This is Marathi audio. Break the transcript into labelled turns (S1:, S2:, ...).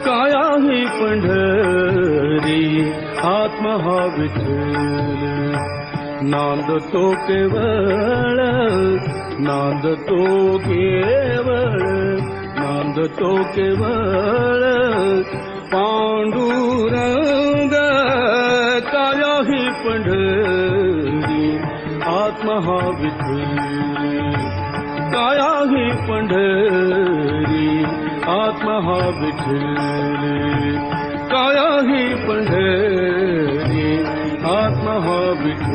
S1: काया ही पंढरी आत्मा हा विठ्ठल नांदतो केवळ नांदतो केवळ नांदतो केवळ पांडुरंग काया ही पंढरी आत्मा हा विठ्ठल काया ही पंढरी आत्मा हा विठ्ठल काया ही पंढरी आत्मा हा विठ्ठल